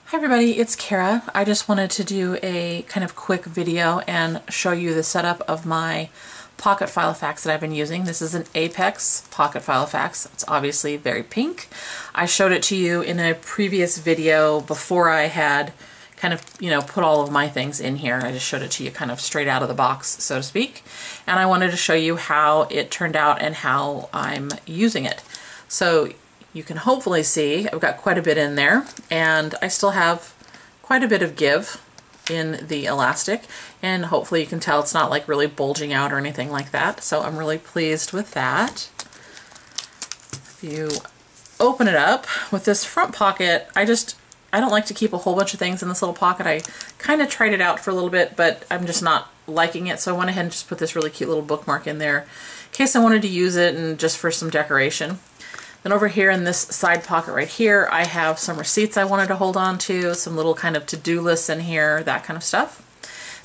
Hi everybody, it's Kara. I just wanted to do a kind of quick video and show you the setup of my pocket Filofax that I've been using. This is an Apex pocket Filofax. It's obviously very pink. I showed it to you in a previous video before I had kind of, put all of my things in here. I just showed it to you kind of straight out of the box, so to speak. And I wanted to show you how it turned out and how I'm using it. So you can hopefully see I've got quite a bit in there, and I still have quite a bit of give in the elastic, and hopefully you can tell it's not like really bulging out or anything like that, so I'm really pleased with that. If you open it up with this front pocket, I don't like to keep a whole bunch of things in this little pocket. I kind of tried it out for a little bit, but I'm just not liking it, so I went ahead and just put this really cute little bookmark in there in case I wanted to use it and just for some decoration. Then over here in this side pocket right here, I have some receipts I wanted to hold on to, some little kind of to-do lists in here, that kind of stuff.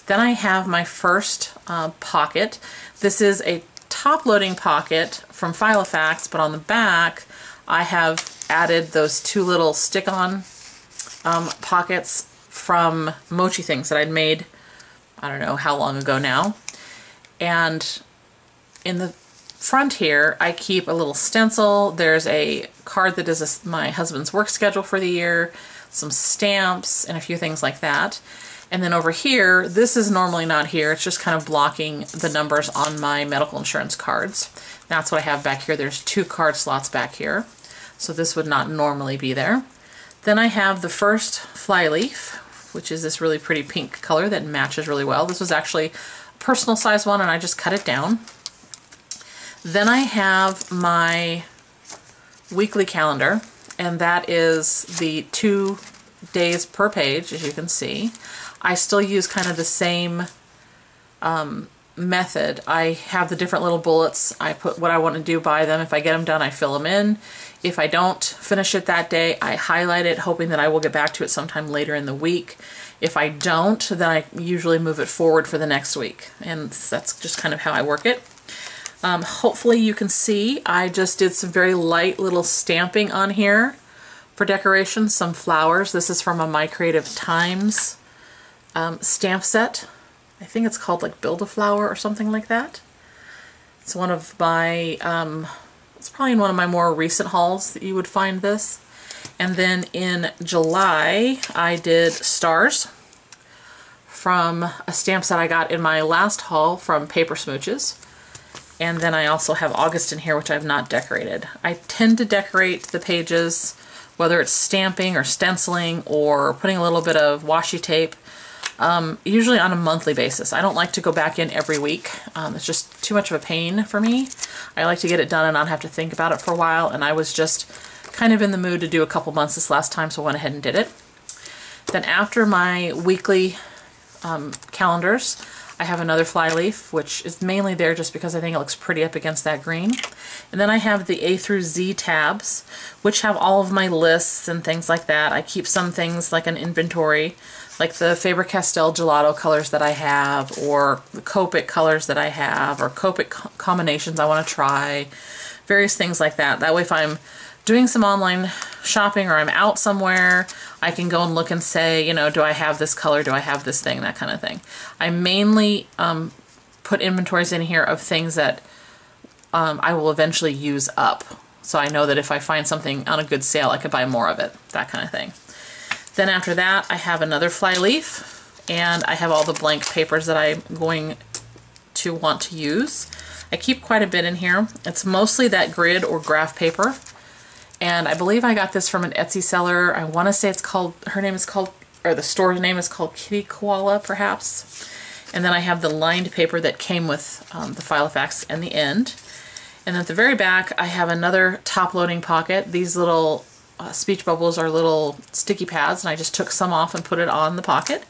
Then I have my first pocket. This is a top-loading pocket from Filofax, but on the back I have added those two little stick-on pockets from Mochi Things that I'd made, I don't know how long ago now. And in the front here, I keep a little stencil. There's a card that is my husband's work schedule for the year, some stamps, and a few things like that. And then over here, this is normally not here. It's just kind of blocking the numbers on my medical insurance cards. That's what I have back here. There's two card slots back here. So this would not normally be there. Then I have the first flyleaf, which is this really pretty pink color that matches really well. This was actually a personal size one, and I just cut it down. Then I have my weekly calendar, and that is the 2 days per page, as you can see. I still use kind of the same method. I have the different little bullets. I put what I want to do by them. If I get them done, I fill them in. If I don't finish it that day, I highlight it, hoping that I will get back to it sometime later in the week. If I don't, then I usually move it forward for the next week, and that's just kind of how I work it. Hopefully you can see I just did some very light little stamping on here for decoration, some flowers. This is from a My Creative Times stamp set. I think it's called like Build a Flower or something like that. It's one of my, it's probably in one of my more recent hauls that you would find this. And then in July I did stars from a stamp set I got in my last haul from Paper Smooches. And then I also have August in here, which I've not decorated. I tend to decorate the pages, whether it's stamping or stenciling or putting a little bit of washi tape, usually on a monthly basis. I don't like to go back in every week. It's just too much of a pain for me. I like to get it done and not have to think about it for a while, and I was just kind of in the mood to do a couple months this last time, so I went ahead and did it. Then after my weekly calendars, I have another flyleaf, which is mainly there just because I think it looks pretty up against that green. And then I have the A through Z tabs, which have all of my lists and things like that. I keep some things like an inventory, like the Faber-Castell gelato colors that I have, or the Copic colors that I have, or Copic combinations I want to try, various things like that. That way if I'm doing some online shopping or I'm out somewhere, I can go and look and say, do I have this color, do I have this thing, that kind of thing. I mainly put inventories in here of things that I will eventually use up. So I know that if I find something on a good sale, I could buy more of it, that kind of thing. Then after that, I have another flyleaf, and I have all the blank papers that I'm going to want to use. I keep quite a bit in here. It's mostly that grid or graph paper. And I believe I got this from an Etsy seller. I want to say it's called, her name is called, or the store's name is called Kitty Koala, perhaps. And then I have the lined paper that came with the Filofax and the end. And then at the very back, I have another top-loading pocket. These little speech bubbles are little sticky pads, and I just took some off and put it on the pocket.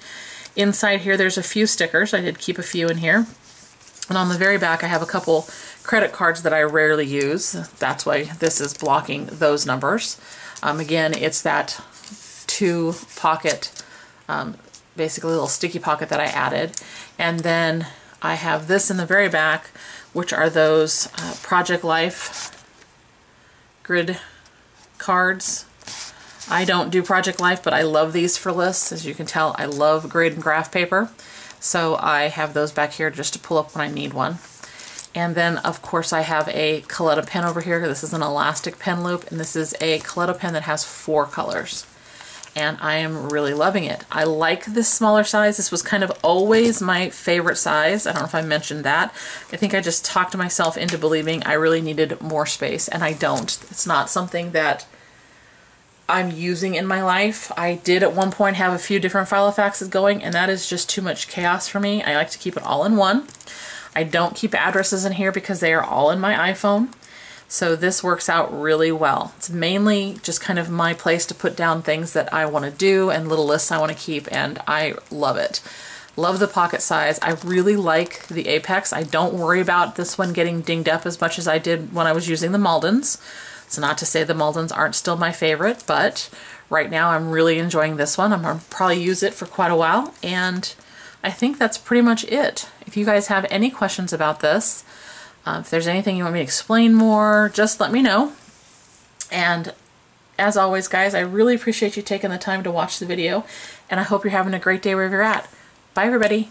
Inside here, there's a few stickers. I did keep a few in here. And on the very back, I have a couple credit cards that I rarely use. That's why this is blocking those numbers. Again, it's that two pocket, basically a little sticky pocket that I added. And then I have this in the very back, which are those Project Life grid cards. I don't do Project Life, but I love these for lists. As you can tell, I love grid and graph paper. So I have those back here just to pull up when I need one. And then, of course, I have a Coletta pen over here. This is an elastic pen loop, and this is a Coletta pen that has 4 colors. And I am really loving it. I like this smaller size. This was kind of always my favorite size. I don't know if I mentioned that. I think I just talked myself into believing I really needed more space, and I don't. It's not something that I'm using in my life. I did at one point have a few different Filofaxes going, and that is just too much chaos for me. I like to keep it all in one. I don't keep addresses in here because they are all in my iPhone. So this works out really well. It's mainly just kind of my place to put down things that I want to do and little lists I want to keep, and I love it. Love the pocket size. I really like the Apex. I don't worry about this one getting dinged up as much as I did when I was using the Maldens. It's not to say the Maldens aren't still my favorite, but right now I'm really enjoying this one. I'm going to probably use it for quite a while, and I think that's pretty much it. If you guys have any questions about this, if there's anything you want me to explain more, just let me know. And as always, guys, I really appreciate you taking the time to watch the video, and I hope you're having a great day wherever you're at. Bye, everybody.